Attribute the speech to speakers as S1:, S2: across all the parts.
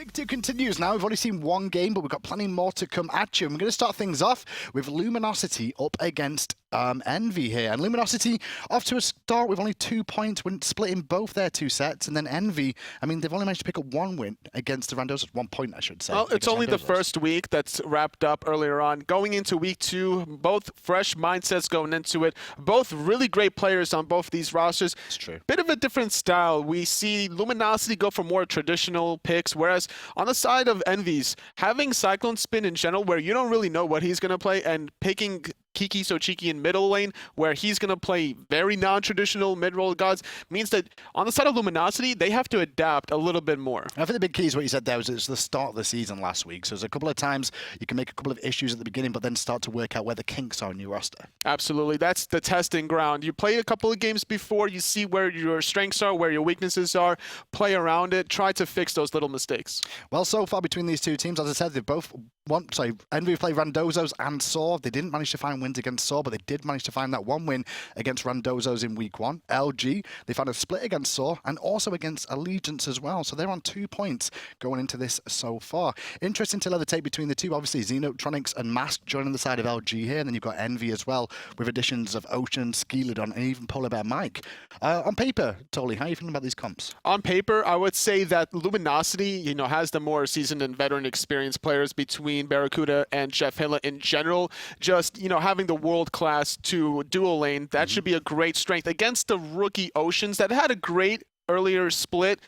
S1: Week 2 continues now. We've only seen one game, but we've got plenty more to come at you. And we're going to start things off with Luminosity up against EnVy here. And Luminosity off to a start with only 2 points when splitting both their 2 sets. And then EnVy, I mean, they've only managed to pick up 1 win against the Randos. 1 point, I should say.
S2: Well, it's only the first week that's wrapped up earlier on. Going into week 2, both fresh mindsets going into it. Both really great players on both these rosters.
S1: It's true.
S2: Bit of a different style. We see Luminosity go for more traditional picks, whereas on the side of EnVy's, having CycloneSpin in general, where you don't really know what he's going to play, and picking KikiSoCheeky in middle lane, where he's going to play very non-traditional mid-roll gods, means that on the side of Luminosity, they have to adapt a little bit more.
S1: I think the big key is what you said there was it's the start of the season last week. So there's a couple of times you can make a couple of issues at the beginning, but then start to work out where the kinks are in your roster.
S2: Absolutely. That's the testing ground. You play a couple of games before, you see where your strengths are, where your weaknesses are, play around it, try to fix those little mistakes.
S1: Well, so far between these two teams, as I said, they both EnVy played Randozos and Saw. They didn't manage to find wins against Saw, but they did manage to find that 1 win against Randozos in week 1. LG, they found a split against Saw and also against Allegiance as well. So they're on 2 points going into this so far. Interesting to leather take between the two. Obviously, XenoTronics and Mask joining the side of LG here. And then you've got EnVy as well, with additions of Ocean, Skeeledon, and even PolarBearMike. On paper, Tolly, how are you feeling about these comps?
S2: On paper, I would say that Luminosity, has the more seasoned and veteran experienced players between BaRRaCCuDDa and JeffHindla in general. Just, having the world-class to dual lane, that should be a great strength against the rookie Oceans that had a great earlier split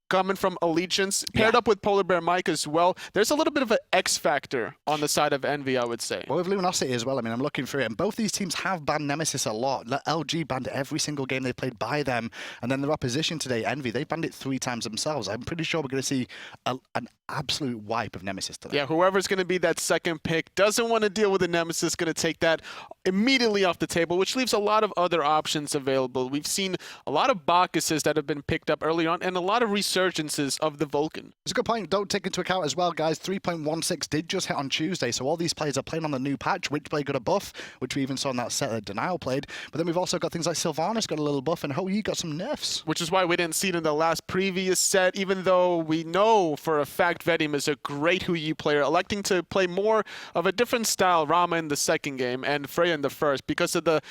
S2: coming from Allegiance, paired up with PolarBearMike as well. There's a little bit of an X factor on the side of EnVy, I would say.
S1: Well, with Luminosity as well, I mean, I'm looking through it, and both these teams have banned Nemesis a lot. LG banned every single game they played by them, and then their opposition today, EnVy, they banned it 3 times themselves. I'm pretty sure we're going to see an absolute wipe of Nemesis today.
S2: Yeah, whoever's going to be that second pick doesn't want to deal with the Nemesis, going to take that immediately off the table, which leaves a lot of other options available. We've seen a lot of Bacchuses that have been picked up early on, and a lot of resurgences of the Vulcan.
S1: It's a good point. Don't take into account as well, guys, 3.16 did just hit on Tuesday, so all these players are playing on the new patch. Witchblade got a buff, which we even saw in that set that Denial played, but then we've also got things like Sylvanus got a little buff, and Hou-Yi got some nerfs.
S2: Which is why we didn't see it in the last previous set, even though we know for a fact Vedim is a great Hou-Yi player, electing to play more of a different style, Rama in the second game and Freya in the first. Because of the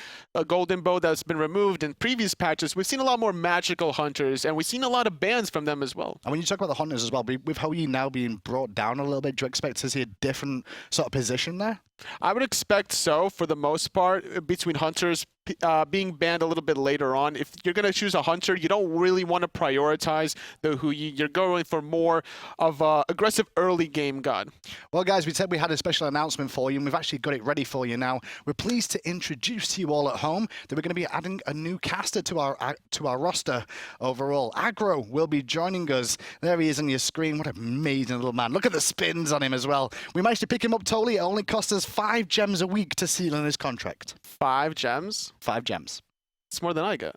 S2: golden bow that's been removed in previous patches, we've seen a lot more magical hunters, and we've seen a lot of bans from them as well.
S1: And when you talk about the hunters as well, with Hou-Yi now being brought down a little bit, do you expect to see a different sort of position there?
S2: I would expect so, for the most part, between hunters being banned a little bit later on. If you're going to choose a hunter, you don't really want to prioritize the Hou-Yi. You're going for more of an aggressive early game god. Well,
S1: guys, we said we had a special announcement for you, and we've actually got it ready for you now. We're pleased to introduce to you all at home that we're going to be adding a new caster to our roster overall. Aggro will be joining us. There he is on your screen. What an amazing little man. Look at the spins on him as well. We managed to pick him up totally. It only cost us 5 gems a week to seal in his contract.
S2: 5 gems?
S1: 5 gems.
S2: It's more than I got.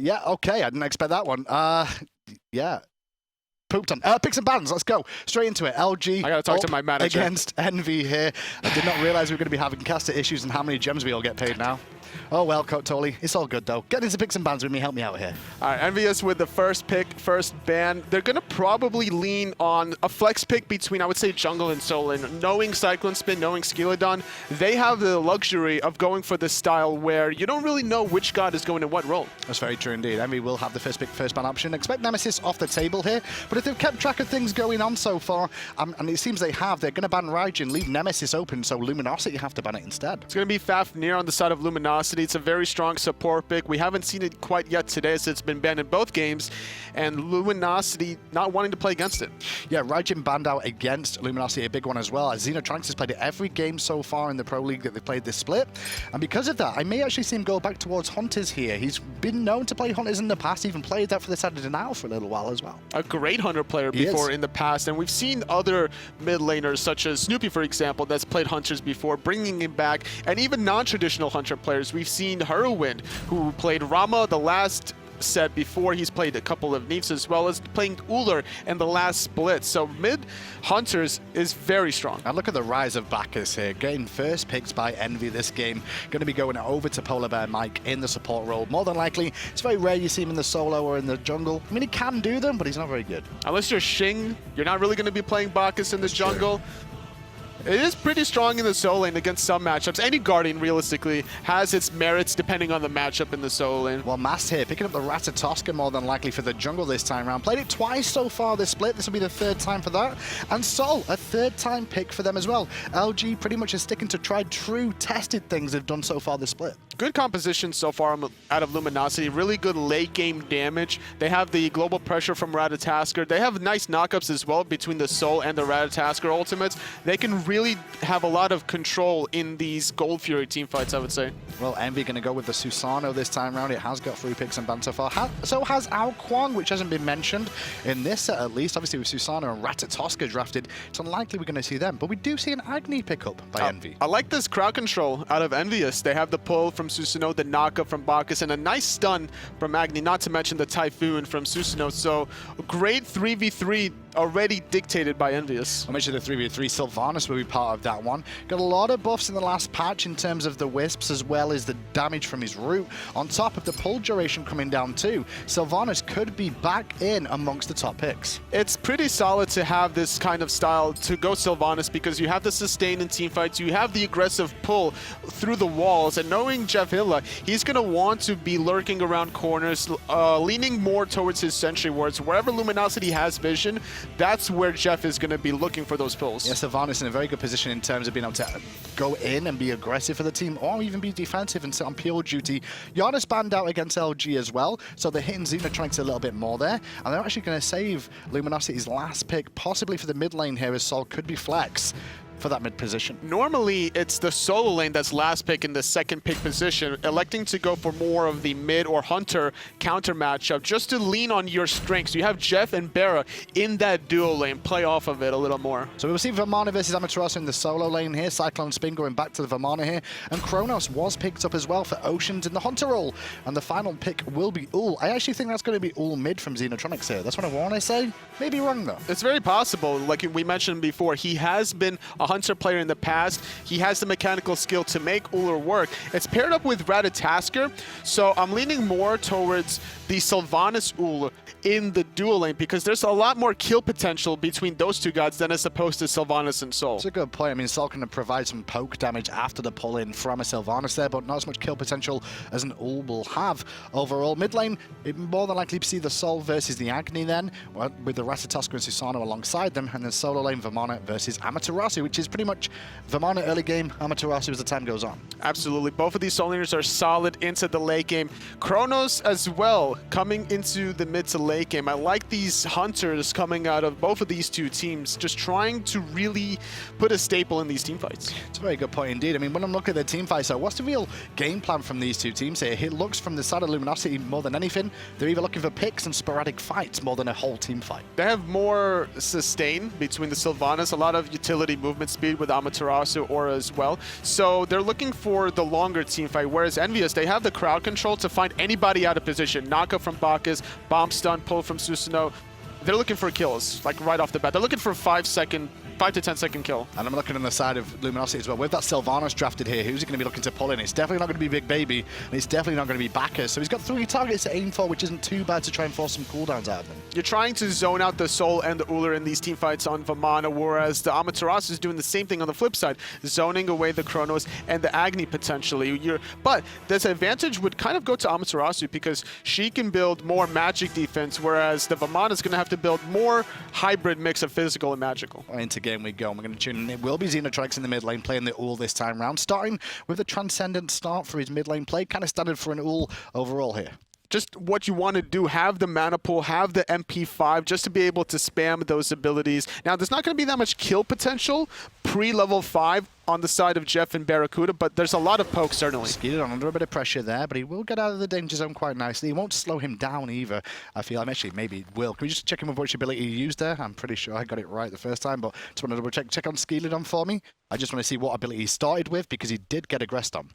S1: Yeah, okay. I didn't expect that one. Yeah. Pooped on. Picks and bans. Let's go. Straight into it. LG.
S2: I gotta talk to my manager.
S1: Against EnVy here. I did not realize we were going to be having caster issues and how many gems we all get paid now. Oh, well, Tolly. It's all good, though. Get into picks and bans with me. Help me out here.
S2: All right, EnVyUs with the first pick, first ban. They're going to probably lean on a flex pick between, I would say, jungle and solo. And knowing CycloneSpin, knowing Skeeledon, they have the luxury of going for this style where you don't really know which god is going in what role.
S1: That's very true indeed. EnVy will have the first pick, first ban option. Expect Nemesis off the table here. But if they've kept track of things going on so far, and it seems they have, they're going to ban Raijin, leave Nemesis open, so Luminosity have to ban it instead.
S2: It's going to be Fafnir on the side of Luminosity. It's a very strong support pick. We haven't seen it quite yet today, so it's been banned in both games, and Luminosity not wanting to play against it.
S1: Yeah, Raijin banned out against Luminosity, a big one as well. XenoTronics has played it every game so far in the Pro League that they've played this split, and because of that, I may actually see him go back towards Hunters here. He's been known to play Hunters in the past, even played that for the side of Denial for a little while as well.
S2: A great Hunter player before in the past, and we've seen other mid laners, such as Snoopy, for example, that's played Hunters before, bringing him back, and even non-traditional Hunter players. We've seen Hurwin, who played Rama the last set before. He's played a couple of Neefs as well as playing Ullr in the last split. So mid Hunters is very strong.
S1: And look at the rise of Bacchus here, getting first picked by Envy this game. Going to be going over to PolarBearMike in the support role. More than likely, it's very rare you see him in the solo or in the jungle. I mean, he can do them, but he's not very good.
S2: Unless you're Xing, you're not really going to be playing Bacchus in the jungle. It is pretty strong in the solo lane against some matchups. Any Guardian, realistically, has its merits depending on the matchup in the solo lane.
S1: Well, Mast here, picking up the Ratatoskr more than likely for the jungle this time around. Played it twice so far this split. This will be the third time for that. And Sol, a third time pick for them as well. LG pretty much is sticking to tried, true, tested things they've done so far this split.
S2: Good composition so far out of Luminosity. Really good late game damage. They have the global pressure from Ratatoskr. They have nice knockups as well between the Sol and the Ratatoskr ultimates. They can really have a lot of control in these Gold Fury teamfights, I would say.
S1: Well, Envy going to go with the Susano this time around. It has got 3 picks and ban so far. So has Ao Kwang, which hasn't been mentioned in this set at least. Obviously with Susano and Ratatoskr drafted, it's unlikely we're going to see them. But we do see an Agni pickup by Envy.
S2: I like this crowd control out of EnVyUs. They have the pull from Susano, the knockup from Bacchus, and a nice stun from Agni, not to mention the Typhoon from Susano. So great 3v3 already dictated by EnVyUs.
S1: I mentioned the 3v3. Sylvanus will be part of that one. Got a lot of buffs in the last patch in terms of the wisps as well as the damage from his root. On top of the pull duration coming down too, Sylvanus could be back in amongst the top picks.
S2: It's pretty solid to have this kind of style to go Sylvanus because you have the sustain in teamfights, you have the aggressive pull through the walls, and knowing JeffHindla, he's going to want to be lurking around corners, leaning more towards his sentry wards. Wherever Luminosity has vision, that's where Jeff is going to be looking for those pulls.
S1: Yeah, Sylvanus in a very good position in terms of being able to go in and be aggressive for the team or even be defensive and sit on pure duty. Giannis banned out against LG as well, so they're hitting XenoTronics a little bit more there, and they're actually going to save Luminosity's last pick, possibly for the mid lane here, as Sol could be flex for that mid position.
S2: Normally, it's the solo lane that's last pick in the second pick position, electing to go for more of the mid or hunter counter matchup just to lean on your strengths. You have Jeff and BaRRa in that duo lane. Play off of it a little more.
S1: So we'll see Vamana versus Amaterasu in the solo lane here. CycloneSpin going back to the Vamana here. And Chronos was picked up as well for Oceans in the hunter role. And the final pick will be Ullr. I actually think that's going to be Ullr mid from XenoTronics here. That's what I want to say. Maybe wrong though.
S2: It's very possible. Like we mentioned before, he has been a hunter player in the past. He has the mechanical skill to make Ullr work. It's paired up with Ratatoskr, so I'm leaning more towards the Sylvanus Ullr in the dual lane because there's a lot more kill potential between those two gods than as opposed to Sylvanus and Sol.
S1: It's a good point. I mean, Sol can provide some poke damage after the pull-in from a Sylvanus there, but not as much kill potential as an Ullr will have. Overall, mid lane, it more than likely to see the Sol versus the Agni then, with the Ratatoskr and Susano alongside them, and then solo lane Vamana versus Amaterasu, which is pretty much Vamana early game, Amaterasu as the time goes on.
S2: Absolutely. Both of these solo laners are solid into the late game. Chronos as well, coming into the mid to late game. I like these hunters coming out of both of these two teams, just trying to really put a staple in these team fights.
S1: It's a very good point indeed. I mean, when I'm looking at their team fights, so what's the real game plan from these two teams here? It looks from the side of Luminosity more than anything, they're either looking for picks and sporadic fights more than a whole team fight.
S2: They have more sustain between the Sylvanus, a lot of utility movement speed with Amaterasu Aura as well. So they're looking for the longer team fight, whereas EnVyUs, they have the crowd control to find anybody out of position. Knockup from Bacchus, bomb stun, pull from Susano. They're looking for kills, like right off the bat. They're looking for 5 to 10 second kill.
S1: And I'm looking on the side of Luminosity as well. With that Sylvanus drafted here, who's he going to be looking to pull in? It's definitely not going to be Big Baby, and it's definitely not going to be Bacchus. So he's got 3 targets to aim for, which isn't too bad to try and force some cooldowns out of them.
S2: You're trying to zone out the Sol and the Ullr in these team fights on Vamana, whereas the Amaterasu is doing the same thing on the flip side, zoning away the Chronos and the Agni potentially. But this advantage would kind of go to Amaterasu because she can build more magic defense, whereas the Vamana is going to have to build more hybrid mix of physical and magical.
S1: Into game we go. We're going to tune in. It will be XenoTronics in the mid lane playing the Ullr this time round, starting with a transcendent start for his mid lane play. Kind of standard for an Ullr overall here.
S2: Just what you want to do, have the mana pool, have the MP5, just to be able to spam those abilities. Now, there's not going to be that much kill potential, pre-level 5 on the side of Jeff and BaRRaCCuDDa, but there's a lot of poke, certainly.
S1: Skeeledon under a bit of pressure there, but he will get out of the danger zone quite nicely. He won't slow him down either, I feel. Actually, maybe it will. Can we just check in with which ability he used there? I'm pretty sure I got it right the first time, but just want to double check on Skeeledon for me. I just want to see what ability he started with, because he did get aggressed on.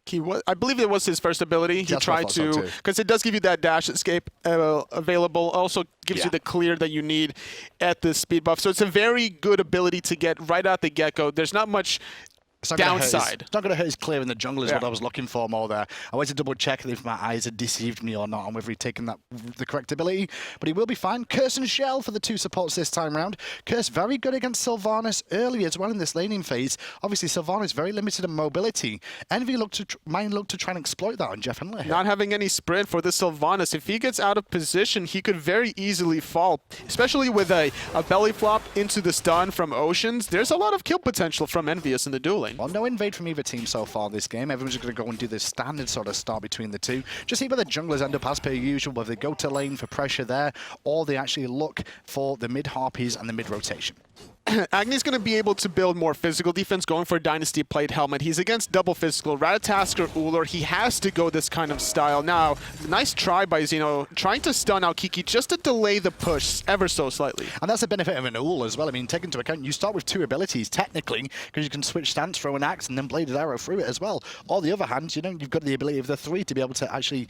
S2: I believe it was his first ability. He tried to, because it does give you that dash escape available. Also gives you the clear that you need at the speed buff. So it's a very good ability to get right out the get-go. There's not much downside.
S1: It's not going to hurt his clear in the jungle is what I was looking for more there. I wanted to double check if my eyes had deceived me or not and whether he'd taken the correct ability, but he will be fine. Curse and Shell for the 2 supports this time round. Curse very good against Sylvanus early as well in this laning phase. Obviously Sylvanus very limited in mobility. EnVy might look to try and exploit that on JeffHindla.
S2: Not having any sprint for the Sylvanus. If he gets out of position, he could very easily fall, especially with a belly flop into the stun from Oceans. There's a lot of kill potential from EnVyUs in the dueling.
S1: Well, no invade from either team so far this game. Everyone's just going to go and do the standard sort of start between the two. Just see where the junglers end up as per usual, whether they go to lane for pressure there, or they actually look for the mid harpies and the mid rotation.
S2: Agni's going to be able to build more physical defense going for a Dynasty Plate helmet. He's against double physical. Ratatoskr, Ullr, he has to go this kind of style. Now, nice try by Xeno, trying to stun out Kiki just to delay the push ever so slightly.
S1: And that's the benefit of an Ullr as well. I mean, take into account, you start with 2 abilities, technically, because you can switch stance, throw an axe, and then bladed arrow through it as well. On the other hand, you've got the ability of the 3 to be able to actually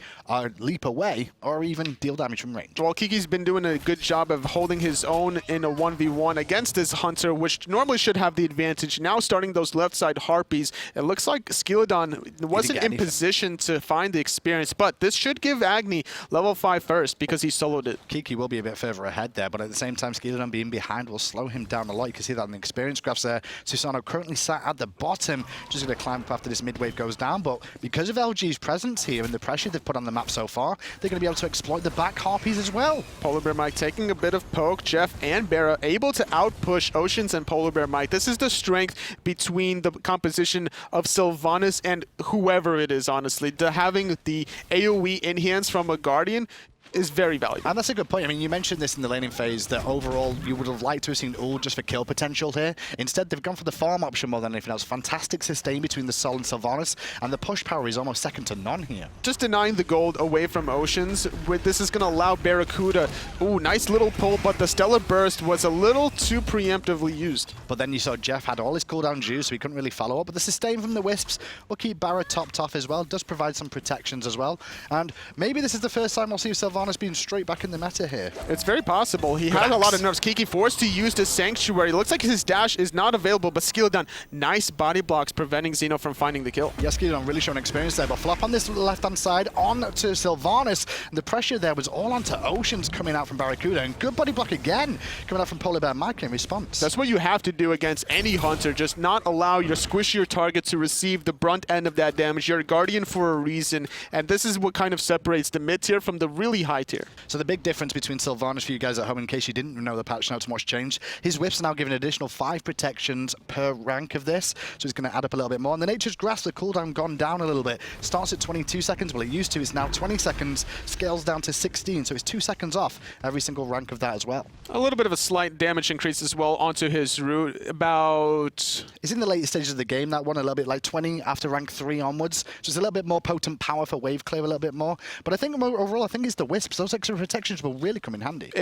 S1: leap away or even deal damage from range.
S2: Well, Kiki's been doing a good job of holding his own in a 1v1 against his Hunter, which normally should have the advantage. Now starting those left side harpies, it looks like Skeeledon wasn't in position to find the experience, but this should give Agni level 5 first because he soloed it.
S1: Kiki will be a bit further ahead there, but at the same time, Skeeledon being behind will slow him down a lot. You can see that in the experience graphs there. Susano currently sat at the bottom, just going to climb up after this mid wave goes down, but because of LG's presence here and the pressure they've put on the map so far, they're going to be able to exploit the back harpies as well.
S2: PolarBearMike taking a bit of poke. Jeff and BaRRa able to outpush Oceans and PolarBearMike. This is the strength between the composition of Sylvanus and whoever it is, honestly. Having the AoE in hands from a Guardian is very valuable.
S1: And that's a good point. I mean, you mentioned this in the laning phase, that overall you would have liked to have seen Ullr just for kill potential here. Instead, they've gone for the farm option more than anything else. Fantastic sustain between the Sol and Sylvanus, and the push power is almost second to none here.
S2: Just denying the gold away from Oceans. This is going to allow BaRRaCCuDDa, ooh, nice little pull, but the Stellar Burst was a little too preemptively used.
S1: But then you saw Jeff had all his cooldowns used, so he couldn't really follow up. But the sustain from the Wisps will keep BaRRa topped off as well. Does provide some protections as well. And maybe this is the first time we'll see Sylvanus being straight back in the meta here.
S2: It's very possible. He had a lot of nerfs. Kiki forced to use the Sanctuary. It looks like his dash is not available, but Skeeledon, nice body blocks preventing Xeno from finding the kill.
S1: Yeah, Skeeledon really showing experience there, but flop on this left-hand side on to Sylvanus. And the pressure there was all onto Oceans coming out from BaRRaCCuDDa, and good body block again coming out from PolarBearMike in response.
S2: That's what you have to do against any Hunter. Just not allow your squishier target to receive the brunt end of that damage. You're a Guardian for a reason, and this is what kind of separates the mid-tier from the really high tier.
S1: So the big difference between Sylvanus for you guys at home, in case you didn't know the patch notes much changed, his whips are now giving additional 5 protections per rank of this, so he's going to add up a little bit more. And the Nature's Grasp, the cooldown gone down a little bit. Starts at 22 seconds, well it used to, it's now 20 seconds, scales down to 16, so it's 2 seconds off every single rank of that as well.
S2: A little bit of a slight damage increase as well onto his root, about...
S1: It's in the later stages of the game, that one, a little bit like 20 after rank 3 onwards, just a little bit more potent power for wave clear, a little bit more. But I think overall, I think it's the Wisps, those extra protections will really come in handy.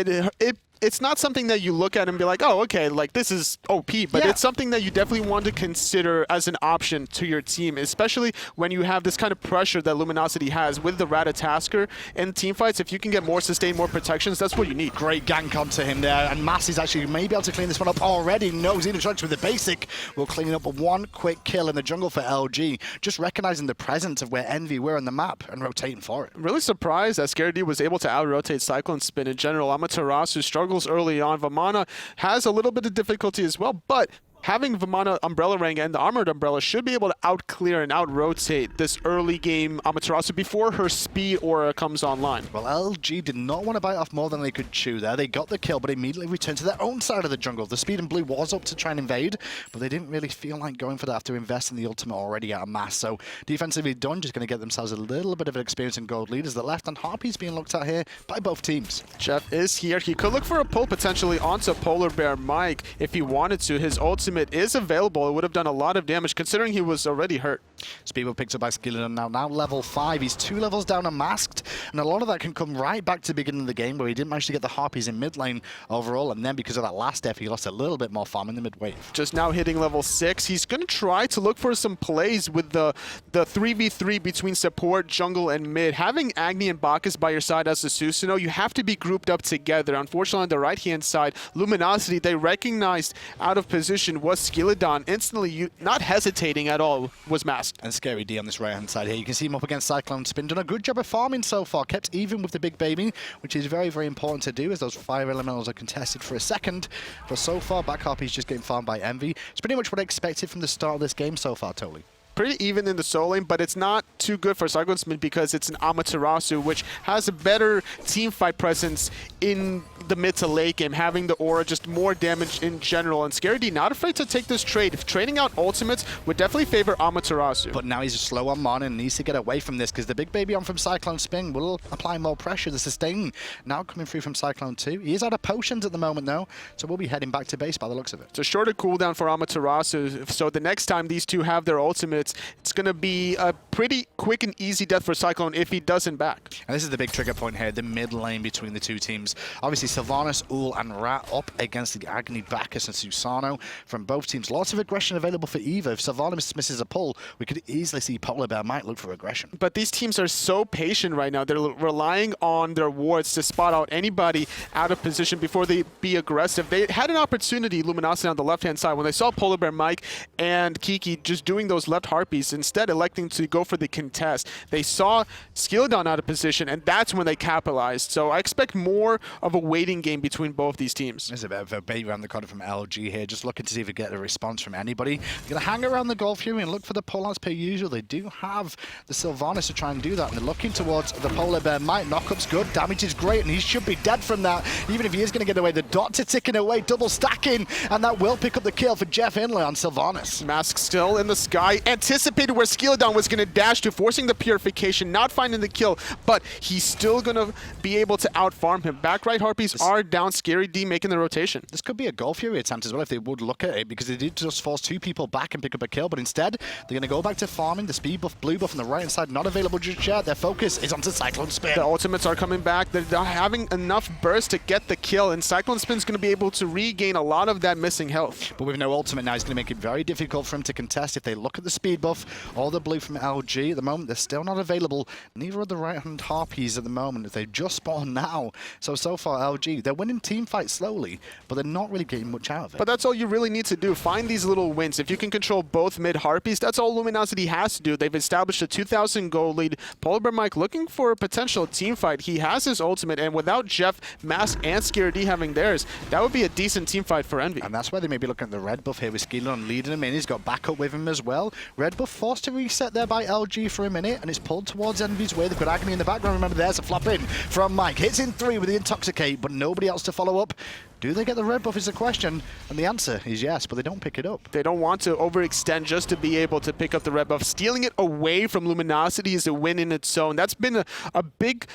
S2: It's not something that you look at and be like, oh, okay, like this is OP, but it's something that you definitely want to consider as an option to your team, especially when you have this kind of pressure that Luminosity has with the Ratatoskr in teamfights. If you can get more sustain, more protections, that's what you need.
S1: Great gank onto him there, and Mass is actually maybe able to clean this one up already. No, XenoTronics with the basic will clean up one quick kill in the jungle for LG, just recognizing the presence of where Envy were on the map and rotating for it.
S2: Really surprised that Skeeledon was able to out-rotate CycloneSpin in general. Amaterasu struggles early on. Vamana has a little bit of difficulty as well, but having Vamana Umbrella Ring and the Armored Umbrella should be able to out-clear and out-rotate this early game Amaterasu before her speed aura comes online.
S1: Well, LG did not want to bite off more than they could chew there. They got the kill, but immediately returned to their own side of the jungle. The speed and blue was up to try and invade, but they didn't really feel like going for that after investing the ultimate already out of Mass. So defensively done, just going to get themselves a little bit of an experience in gold leaders. The left and Harpy's being looked at here by both teams.
S2: Jeff is here. He could look for a pull potentially onto PolarBearMike if he wanted to. His ultimate ultimate is available, it would have done a lot of damage considering he was already hurt.
S1: Speedball picked up by Skeeledon now level 5. He's 2 levels down and masked, and a lot of that can come right back to the beginning of the game where he didn't manage to get the Harpies in mid lane overall, and then because of that last F, he lost a little bit more farm in the mid wave.
S2: Just now hitting level 6. He's going to try to look for some plays with the 3v3 between support, jungle, and mid. Having Agni and Bacchus by your side as a Susano, you have to be grouped up together. Unfortunately, on the right-hand side, Luminosity, they recognized out of position was Skeeledon. Instantly, not hesitating at all, was masked.
S1: And Scary D on this right-hand side here. You can see him up against CycloneSpin. Done a good job of farming so far. Kept even with the big baby, which is very, very important to do as those 5 elementals are contested for a second. But so far, back Harpy's just getting farmed by Envy. It's pretty much what I expected from the start of this game so far, Toli.
S2: Pretty even in the solo lane, but it's not too good for CycloneSpin because it's an Amaterasu, which has a better team fight presence in the mid to late game, having the aura, just more damage in general. And Scary D not afraid to take this trade. If trading out ultimates would definitely favor Amaterasu.
S1: But now he's slow on mana and needs to get away from this because the big baby on from CycloneSpin will apply more pressure. The sustain now coming through from Cyclone 2. He is out of potions at the moment though, so we'll be heading back to base by the looks of it.
S2: It's a shorter cooldown for Amaterasu, so the next time these two have their ultimates, it's going to be a pretty quick and easy death for Cyclone if he doesn't back.
S1: And this is the big trigger point here, the mid lane between the two teams. Obviously, Sylvanus, Ullr, and Rat up against the Agni, Bacchus, and Susano from both teams. Lots of aggression available for either. If Sylvanus misses a pull, we could easily see PolarBearMike look for aggression.
S2: But these teams are so patient right now. They're relying on their wards to spot out anybody out of position before they be aggressive. They had an opportunity, Luminosity on the left-hand side, when they saw PolarBearMike and Kiki just doing those left harpies, instead electing to go for the contest. They saw Skeeledon out of position, and that's when they capitalized. So I expect more of a waiting game between both these teams.
S1: There's a bit of a bait around the corner from LG here, just looking to see if we get a response from anybody. They're going to hang around the Golf Fury and look for the pull-outs per usual. They do have the Sylvanus to try and do that, and they're looking towards the PolarBearMike. Knockup's good, damage is great, and he should be dead from that, even if he is going to get away. The dots are ticking away, double stacking, and that will pick up the kill for JeffHindla on Sylvanus.
S2: Mask still in the sky, anticipated where Skeeledon was going to dash to, forcing the purification, not finding the kill, but he's still going to be able to outfarm him. Back right harpies are down, Scary D making the rotation.
S1: This could be a Golf Fury attempt as well if they would look at it, because they did just force 2 people back and pick up a kill, but instead they're going to go back to farming. The speed buff, blue buff on the right hand side not available just yet. Their focus is onto CycloneSpin.
S2: The ultimates are coming back. They're not having enough burst to get the kill, and CycloneSpin's going to be able to regain a lot of that missing health.
S1: But with no ultimate now, it's going to make it very difficult for him to contest. If they look at the speed buff or the blue from LG at the moment, they're still not available. Neither are the right-hand harpies at the moment. They've just spawned now. So far, LG, they're winning team fights slowly, but they're not really getting much out of it.
S2: But that's all you really need to do. Find these little wins. If you can control both mid harpies, that's all Luminosity has to do. They've established a 2,000 goal lead. PolarBearMike looking for a potential team fight. He has his ultimate, and without Jeff, Mask, and Scary D having theirs, that would be a decent team fight for Envy.
S1: And that's why they may be looking at the red buff here with Skeeledon leading him in. He's got backup with him as well. Red buff forced to reset there by LG for a minute, and it's pulled towards Envy's way. They've got Agni in the background. Remember, there's a flop in from Mike. Hits in 3 with the Intoxicate, but nobody else to follow up. Do they get the red buff is the question, and the answer is yes, but they don't pick it up.
S2: They don't want to overextend just to be able to pick up the red buff. Stealing it away from Luminosity is a win in its own. That's been a big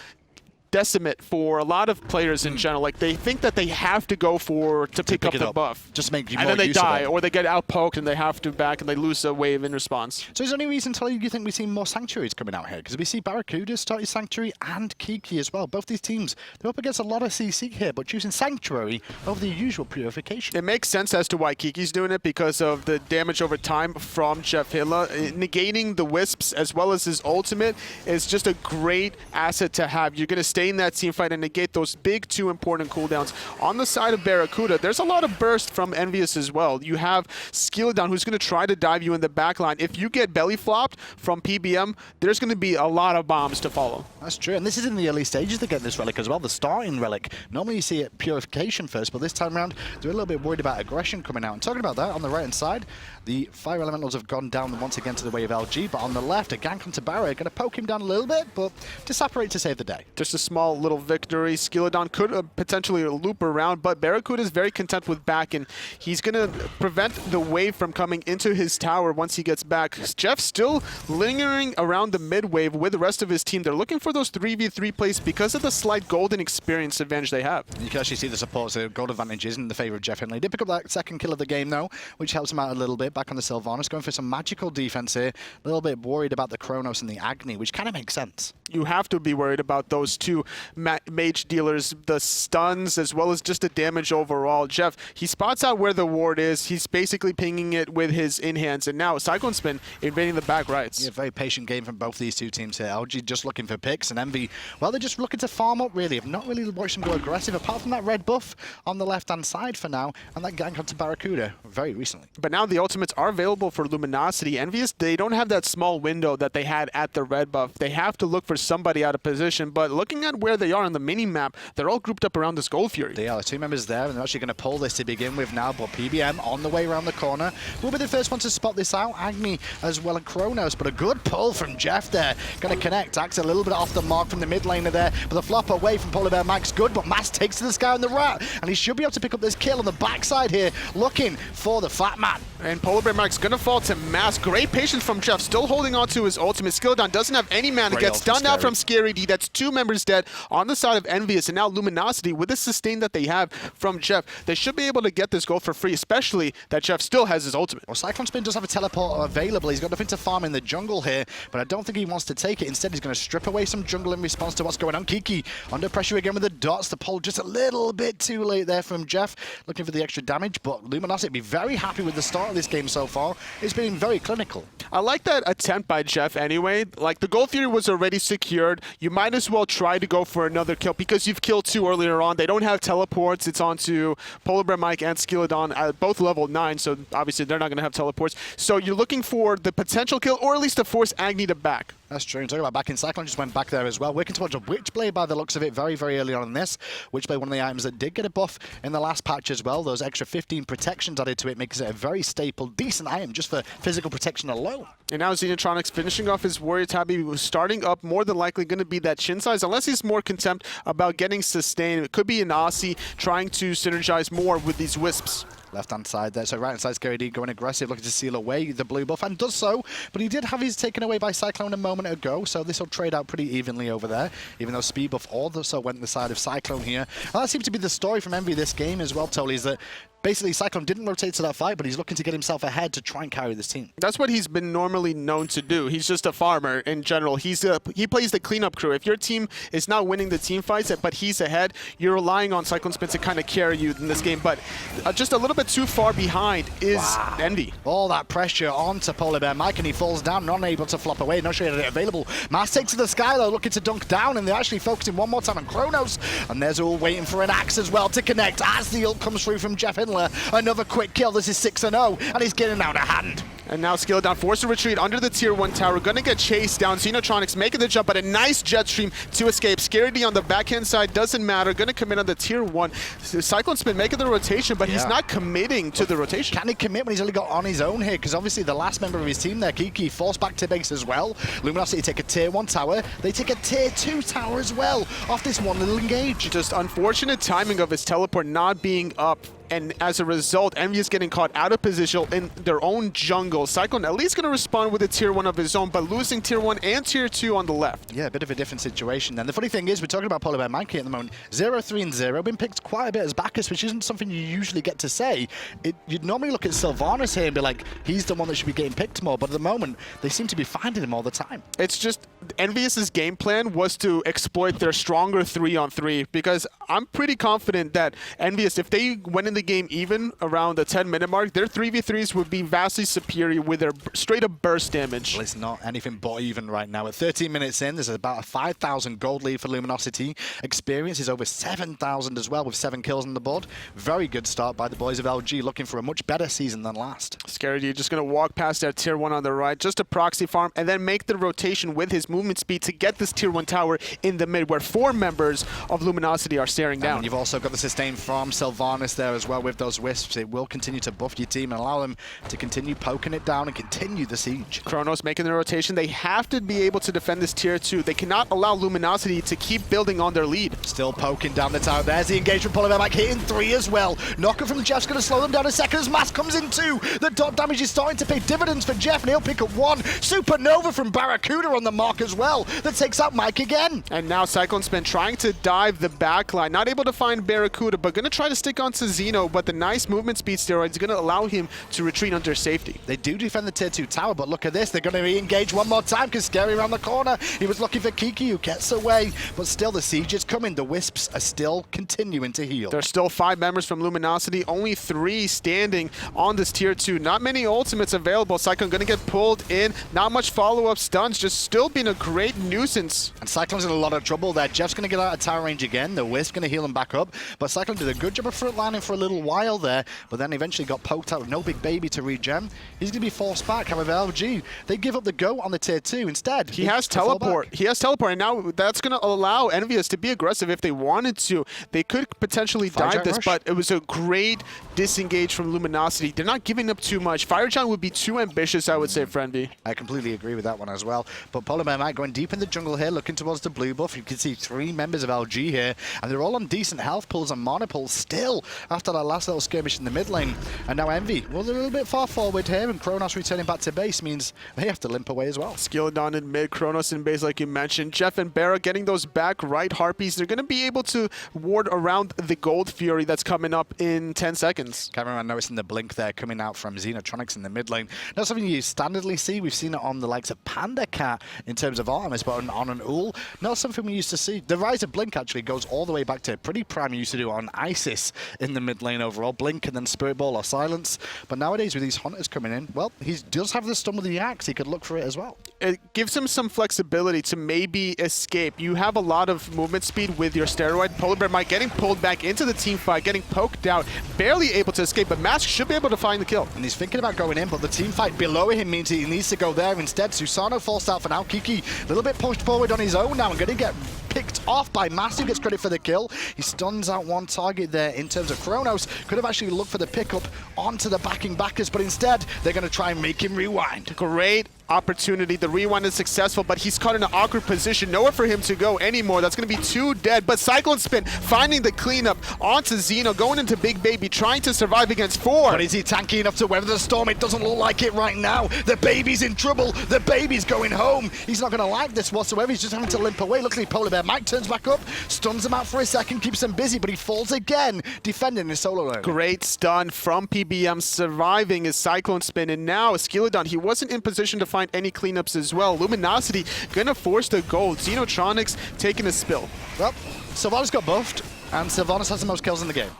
S2: decimate for a lot of players in general. Like, they think that they have to go to pick up the buff.
S1: Just make you
S2: and
S1: more
S2: then they
S1: use of
S2: die,
S1: it.
S2: or they get outpoked and they have to back and they lose a wave in response.
S1: So is there any reason, Tully, you think we see more Sanctuaries coming out here? Because we see BaRRaCCuDDa start his Sanctuary and Kiki as well. Both these teams, they're up against a lot of CC here, but choosing Sanctuary over the usual Purification.
S2: It makes sense as to why Kiki's doing it, because of the damage over time from JeffHindla. Negating the Wisps as well as his ultimate is just a great asset to have. You're going to stay in that team fight and negate those big 2 important cooldowns. On the side of BaRRaCCuDDa, there's a lot of burst from EnVyUs as well. You have Skeeledon, who's going to try to dive you in the backline. If you get belly flopped from PBM, there's going to be a lot of bombs to follow.
S1: That's true, and this is in the early stages to get this relic as well, the starting relic. Normally you see it Purification first, but this time around, they're a little bit worried about aggression coming out. And talking about that, on the right-hand side, the Fire Elementals have gone down once again to the way of LG, but on the left, a gank onto BaRRa, going to poke him down a little bit, but to separate to save the day.
S2: Just a small little victory. Skeeledon could potentially loop around, but BaRRaCCuDDa is very content with back, and he's going to prevent the wave from coming into his tower once he gets back. Jeff still lingering around the mid wave with the rest of his team. They're looking for those 3v3 plays because of the slight golden experience advantage they have.
S1: You can actually see the support, so gold advantage is in the favor of JeffHindla. He did pick up that second kill of the game, though, which helps him out a little bit. Back on the Sylvanus, going for some magical defense here. A little bit worried about the Chronos and the Agni, which kind of makes sense.
S2: You have to be worried about those two mage dealers, the stuns, as well as just the damage overall. Jeff, he spots out where the ward is. He's basically pinging it with his in-hands, and now CycloneSpin invading the back rights.
S1: Yeah, very patient game from both these two teams here. LG just looking for picks, and Envy, well, they're just looking to farm up, really. I've not really watched them go aggressive, apart from that red buff on the left-hand side for now, and that gank onto BaRRaCCuDDa very recently.
S2: But now the ultimates are available for Luminosity. EnVyUs, they don't have that small window that they had at the red buff. They have to look for somebody out of position, but looking at where they are on the mini-map, they're all grouped up around this Gold Fury.
S1: They are. The two members there, and they're actually going to pull this to begin with now, but PBM on the way around the corner will be the first one to spot this out. Agni as well as Chronos, but a good pull from Jeff there. Going to connect. Axe a little bit off the mark from the mid laner there, but the flop away from PolarBearMike's good, but Mass takes to the sky on the rat, and he should be able to pick up this kill on the backside here, looking for the fat man.
S2: And PolarBearMike's going to fall to Mass. Great patience from Jeff, still holding on to his ultimate. Skeeledon doesn't have any mana, gets stunned out from SkeeledD. That's two members dead on the side of EnVyUs, and now Luminosity, with the sustain that they have from Jeff, they should be able to get this gold for free, especially that Jeff still has his ultimate.
S1: Well, CycloneSpin does have a teleport available. He's got nothing to farm in the jungle here, but I don't think he wants to take it. Instead, he's going to strip away some jungle in response to what's going on. Kiki under pressure again with the dots. The pull just a little bit too late there from Jeff, looking for the extra damage, but Luminosity be very happy with the start of this game so far. It's been very clinical.
S2: I like that attempt by Jeff anyway. Like, the Gold Fury was already secured. You might as well try to go for another kill because you've killed two earlier on. They don't have teleports. It's onto PolarBearMike and Skeeledon at both level 9, so obviously they're not going to have teleports. So you're looking for the potential kill, or at least to force Agni to back.
S1: That's true. And talking about back in, Cyclone just went back there as well. Working towards a Witchblade by the looks of it very, very early on in this. Witchblade, one of the items that did get a buff in the last patch as well. Those extra 15 protections added to it makes it a very staple, decent item just for physical protection alone.
S2: And now XenoTronics finishing off his Warrior Tabby, who's starting up, more than likely going to be that chin size, unless he's more content about getting sustained. It could be an Aussie trying to synergize more with these Wisps.
S1: Left-hand side there, so right-hand side, SkeeledD going aggressive, looking to seal away the blue buff, and does so, but he did have his taken away by Cyclone a moment ago, so this will trade out pretty evenly over there, even though speed buff also went the side of Cyclone here. And that seems to be the story from Envy this game as well, Tolly, is that basically Cyclone didn't rotate to that fight, but he's looking to get himself ahead to try and carry this team.
S2: That's what he's been normally known to do. He's just a farmer in general. He plays the cleanup crew. If your team is not winning the team fights, but he's ahead, you're relying on CycloneSpin to kind of carry you in this game. But just a little bit too far behind is Envy.
S1: All that pressure onto PolarBearMike, and he falls down, not able to flop away. Not sure he had it available. Mass takes to the sky, though, looking to dunk down, and they're actually focusing one more time on Chronos. And there's Ullr waiting for an axe as well to connect as the ult comes through from JeffHindla. Another quick kill. This is 6-0, and he's getting out of hand.
S2: And now Skeeledon forced to retreat under the tier 1 tower. Gonna get chased down. XenoTronics making the jump, but a nice jet stream to escape. SkeeledD on the backhand side doesn't matter. Gonna commit on the tier 1. CycloneSpin making the rotation, but he's not committing to the rotation.
S1: Can he commit when he's only got on his own here? Because obviously the last member of his team there, Kiki, forced back to base as well. Luminosity take a tier 1 tower. They take a tier 2 tower as well off this one little engage.
S2: Just unfortunate timing of his teleport not being up. And as a result, EnVyUs getting caught out of position in their own jungle. Cyclone at least going to respond with a tier 1 of his own, but losing tier 1 and tier 2 on the left.
S1: Yeah, a bit of a different situation then. The funny thing is, we're talking about PolarBearMike at the moment. 0-3 and 0, been picked quite a bit as Bacchus, which isn't something you usually get to say. You'd normally look at Sylvanus here and be like, he's the one that should be getting picked more, but at the moment, they seem to be finding him all the time.
S2: It's just, EnVyUs' game plan was to exploit their stronger 3-on-3, because I'm pretty confident that EnVyUs, if they went in the game even around the 10-minute mark, their 3v3s would be vastly superior with their straight-up burst damage.
S1: Well, it's not anything but even right now. At 13 minutes in, there's about a 5,000 gold lead for Luminosity. Experience is over 7,000 as well, with 7 kills on the board. Very good start by the boys of LG, looking for a much better season than last. SkeeledD
S2: just going to walk past that tier 1 on the right, just a proxy farm, and then make the rotation with his movement speed to get this tier 1 tower in the mid, where 4 members of Luminosity are staring down.
S1: And you've also got the sustain from Sylvanus there as well. as well with those wisps. It will continue to buff your team and allow them to continue poking it down and continue the siege.
S2: Chronos making the rotation. They have to be able to defend this tier 2. They cannot allow Luminosity to keep building on their lead.
S1: Still poking down the tower. There's the engagement. PolarBearMike hitting 3 as well. Knocker from Jeff's going to slow them down a second as Mass comes in 2. The dot damage is starting to pay dividends for Jeff, and he'll pick up 1. Supernova from BaRRaCCuDDa on the mark as well. That takes out Mike again.
S2: And now CycloneSpin trying to dive the backline. Not able to find BaRRaCCuDDa, but going to try to stick onto Xeno. But the nice movement speed steroid is going to allow him to retreat under safety.
S1: They do defend the tier 2 tower, but look at this. They're going to re-engage one more time because Scary around the corner. He was looking for Kiki, who gets away. But still, the siege is coming. The Wisps are still continuing to heal.
S2: There's still 5 members from Luminosity. Only 3 standing on this tier 2. Not many ultimates available. Cyclone going to get pulled in. Not much follow-up stuns. Just still being a great nuisance.
S1: And Cyclone's in a lot of trouble there. Jeff's going to get out of tower range again. The Wisp going to heal him back up. But Cyclone did a good job of frontlining for a little while there, but then eventually got poked out with no big baby to regen. He's going to be forced back. However, LG, they give up the go on the tier 2 instead.
S2: He has teleport. He has teleport, and now that's going to allow EnVyUs to be aggressive if they wanted to. They could potentially dive this, but it was a great disengage from Luminosity. They're not giving up too much. Fire Giant would be too ambitious, I would say, for Envy.
S1: I completely agree with that one as well. But PolarBearMike going deep in the jungle here, looking towards the blue buff. You can see 3 members of LG here, and they're all on decent health pulls and mana pulls still after that last little skirmish in the mid lane. And now Envy, well, they're a little bit far forward here, and Chronos returning back to base means they have to limp away as well.
S2: Skeeledon in mid, Chronos in base, like you mentioned. Jeff and BaRRa getting those back right Harpies. They're going to be able to ward around the Gold Fury that's coming up in 10 seconds.
S1: Cameraman noticing the blink there coming out from XenoTronics in the mid lane. Not something you standardly see. We've seen it on the likes of Panda Cat in terms of Artemis, but on an Ullr, not something we used to see. The rise of blink actually goes all the way back to pretty prime you used to do on Isis in the mid lane overall. Blink and then Spirit Ball or Silence. But nowadays with these Hunters coming in, well, he does have the stun with the axe. He could look for it as well.
S2: It gives him some flexibility to maybe escape. You have a lot of movement speed with your steroid. PolarBearMike getting pulled back into the team fight, getting poked out, barely able to escape, but Mask should be able to find the kill.
S1: And he's thinking about going in, but the team fight below him means he needs to go there instead. Susano forced out for now. Kiki a little bit pushed forward on his own now and going to get picked off by Mass, who gets credit for the kill. He stuns out one target there in terms of Chronos. Could have actually looked for the pickup onto the backing Bacchus, but instead they're going to try and make him rewind.
S2: Great opportunity. The rewind is successful, but he's caught in an awkward position. Nowhere for him to go anymore. That's going to be 2 dead. But CycloneSpin finding the cleanup onto Xeno, going into Big Baby, trying to survive against 4.
S1: But is he tanky enough to weather the storm? It doesn't look like it right now. The baby's in trouble. The baby's going home. He's not going to like this whatsoever. He's just having to limp away. Luckily, PolarBearMike turns back up, stuns him out for a second, keeps him busy, but he falls again, defending his solo lane.
S2: Great stun from PBM, surviving his CycloneSpin, and now Skeeledon, he wasn't in position to find any cleanups as well. Luminosity gonna force the gold. XenoTronics taking a spill.
S1: Well, Sylvanus got buffed, and Sylvanus has the most kills in the game,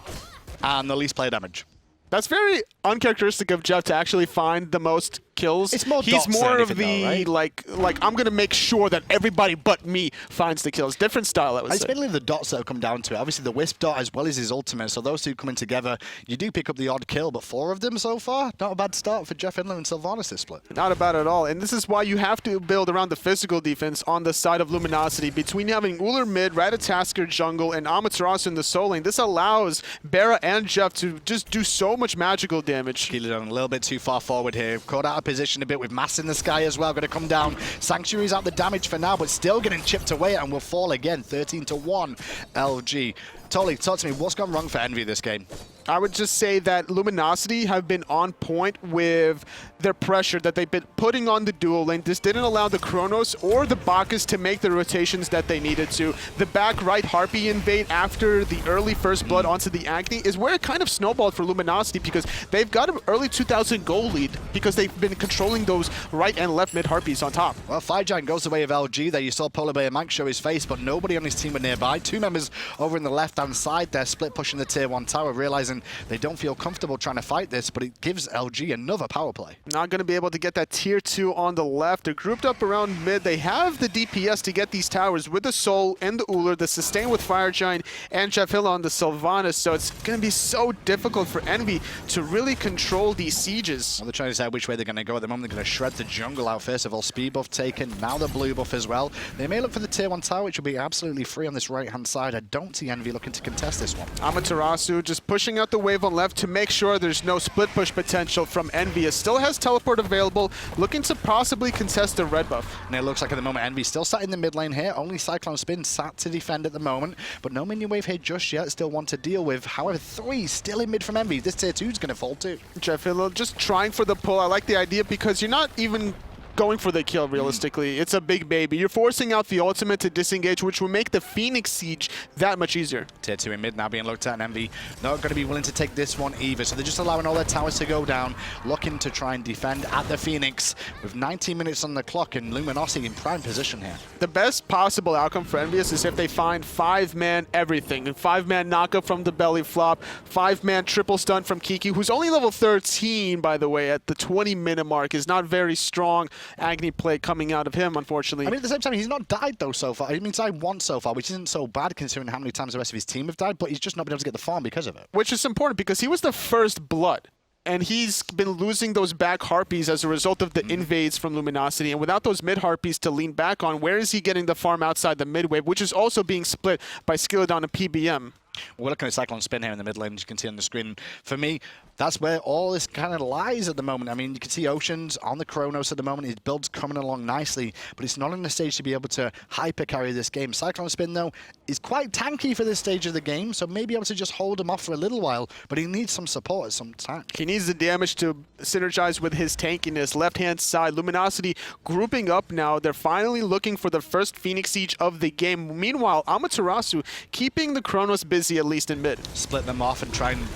S1: and the least player damage.
S2: That's very uncharacteristic of Jeff to actually find the most kills.
S1: It's more
S2: He's more of the
S1: though, right?
S2: like I'm gonna make sure that everybody but me finds the kills. Different style, I would say.
S1: It's mainly the dots that have come down to it. Obviously the Wisp dot as well as his ultimate, so those two coming together, you do pick up the odd kill, but 4 of them so far, not a bad start for JeffHindla and Sylvanus this split.
S2: Not bad at all, and this is why you have to build around the physical defense on the side of Luminosity. Between having Ullr mid, Ratatoskr jungle, and Amaterasu in the soul lane, this allows BaRRa and Jeff to just do so much magical damage.
S1: Skeeledon a little bit too far forward here, caught out of position a bit with Mass in the sky as well, going to come down. Sanctuary's out the damage for now, but still getting chipped away and will fall again, 13-1 LG. Tolly, talk to me, what's gone wrong for Envy this game?
S2: I would just say that Luminosity have been on point with their pressure that they've been putting on the dual lane. This didn't allow the Chronos or the Bacchus to make the rotations that they needed to. The back right Harpy invade after the early first blood onto the Agni is where it kind of snowballed for Luminosity, because they've got an early 2,000 goal lead because they've been controlling those right and left mid Harpies on top.
S1: Well, Fire Giant goes the way of LG there. You saw PolarBearMike show his face, but nobody on his team were nearby. 2 members over in the left-hand side there, split pushing the tier 1 tower, realizing they don't feel comfortable trying to fight this, but it gives LG another power play.
S2: Not going to be able to get that tier 2 on the left. They're grouped up around mid. They have the DPS to get these towers with the Soul and the Ullr, the sustain with Fire Giant and JeffHindla on the Sylvanus, so it's going to be so difficult for Envy to really control these sieges.
S1: Well, they're trying to decide which way they're going to go at the moment. They're going to shred the jungle out first of all. Speed buff taken, now the blue buff as well. They may look for the tier 1 tower, which will be absolutely free on this right-hand side. I don't see Envy looking to contest this one.
S2: Amaterasu just pushing out out the wave on left to make sure there's no split push potential from EnVyUs. Still has teleport available, looking to possibly contest the red buff.
S1: And it looks like at the moment EnVy still sat in the mid lane here. Only CycloneSpin sat to defend at the moment, but no minion wave here just yet. Still one to deal with. However, 3 still in mid from EnVy. This tier 2 is going to fall too.
S2: JeffHindla just trying for the pull. I like the idea because you're not even going for the kill realistically. It's a big baby. You're forcing out the ultimate to disengage, which will make the Phoenix siege that much easier.
S1: Tier 2 in mid now being looked at, and EnVy not going to be willing to take this one either. So they're just allowing all their towers to go down, looking to try and defend at the Phoenix with 19 minutes on the clock and Luminosity in prime position here.
S2: The best possible outcome for EnVyUs is if they find 5-man everything. 5-man knockup from the belly flop, 5-man triple stun from Kiki, who's only level 13, by the way, at the 20-minute mark, is not very strong. Agni play coming out of him, unfortunately.
S1: I mean, at the same time, he's not died, though, so far. I mean, he's died once so far, which isn't so bad considering how many times the rest of his team have died, but he's just not been able to get the farm because of it.
S2: Which is important because he was the first blood. And he's been losing those back harpies as a result of the invades from Luminosity. And without those mid harpies to lean back on, where is he getting the farm outside the mid wave, which is also being split by Skeeledon and PBM?
S1: We're looking at CycloneSpin here in the mid lane, as you can see on the screen. For me, that's where all this kind of lies at the moment. I mean, you can see Oceans on the Chronos at the moment. His build's coming along nicely, but it's not on the stage to be able to hyper carry this game. CycloneSpin, though, is quite tanky for this stage of the game, so maybe able to just hold him off for a little while, but he needs some support at some time.
S2: He needs the damage to synergize with his tankiness. Left-hand side, Luminosity grouping up now. They're finally looking for the first Phoenix siege of the game. Meanwhile, Amaterasu keeping the Chronos busy, at least in mid.
S1: Split them off and try and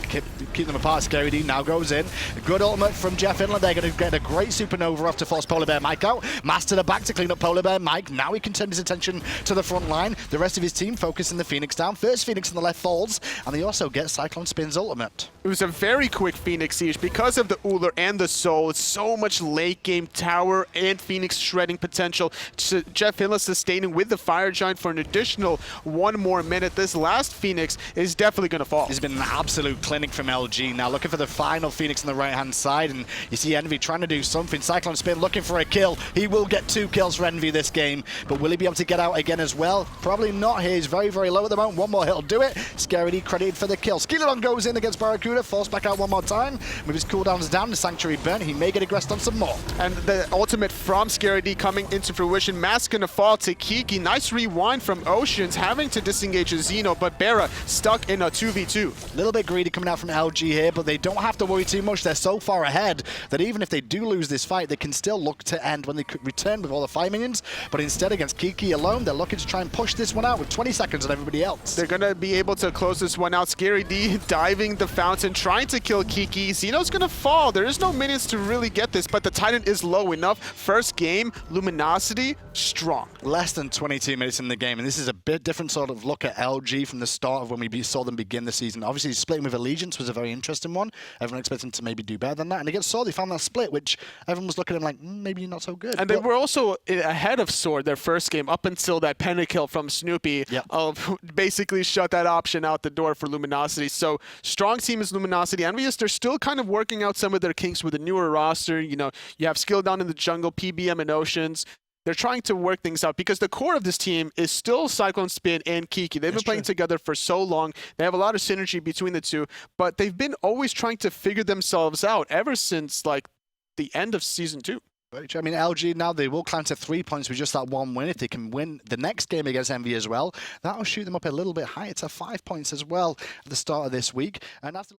S1: keep them apart. Skeeledon now goes in. Good ultimate from JeffHindla. They're going to get a great supernova off to force PolarBearMike out. Master the back to clean up PolarBearMike. Now he can turn his attention to the front line. The rest of his team focusing the Phoenix down. First Phoenix on the left falls, and they also get CycloneSpin's ultimate.
S2: It was a very quick Phoenix siege because of the Ullr and the Soul. It's so much late game tower and Phoenix shredding potential. JeffHindla sustaining with the Fire Giant for an additional 1 more minute. This last Phoenix is definitely going to fall.
S1: It's been an absolute clinic from LG. Now looking for the final Phoenix on the right-hand side, and you see EnVy trying to do something. CycloneSpin looking for a kill. He will get 2 kills for EnVy this game, but will he be able to get out again as well? Probably not here. He's very, very low at the moment. 1 more hit will do it. Skeeledon credited for the kill. Skeeledon goes in against BaRRaCCuDDa, forced back out 1 more time. With his cooldowns down, the Sanctuary burn, he may get aggressed on some more.
S2: And the ultimate from Skeeledon coming into fruition. Mask gonna fall to Kiki. Nice rewind from Oceans, having to disengage a Xeno, but BaRRa stuck in a 2v2.
S1: A little bit greedy coming out from LG here, but they don't have to worry too much. They're so far ahead that even if they do lose this fight, they can still look to end when they return with all the 5 minions. But instead, against Kiki alone, they're looking to try and push this one out with 20 seconds on everybody else.
S2: They're gonna be able to close this one out. Skeeledon diving the fountain, trying to kill Kiki. Xeno's gonna fall. There is no minions to really get this, but the Titan is low enough. First game, Luminosity, strong.
S1: Less than 22 minutes in the game, and this is a bit different sort of look at LG from the start of when we saw them begin the season. Obviously, splitting with Allegiance was a very interesting one. Everyone expected them to maybe do better than that, and against Sword, they found that split, which everyone was looking at them like, maybe not so good.
S2: And they were also ahead of Sword their first game up until that pentakill from Snoopy.
S1: Yep.
S2: Basically shut that option out the door for Luminosity. So strong team is Luminosity. EnVyUs, they're still kind of working out some of their kinks with a newer roster. You know, you have Skeeledon in the jungle, PBM and Oceans. They're trying to work things out because the core of this team is still CycloneSpin and Kiki. They've been playing together for so long. They have a lot of synergy between the two, but they've been always trying to figure themselves out ever since like the end of Season 2.
S1: I mean, LG now, they will climb to 3 points with just that 1 win. If they can win the next game against EnVy as well, that'll shoot them up a little bit higher to 5 points as well at the start of this week. And after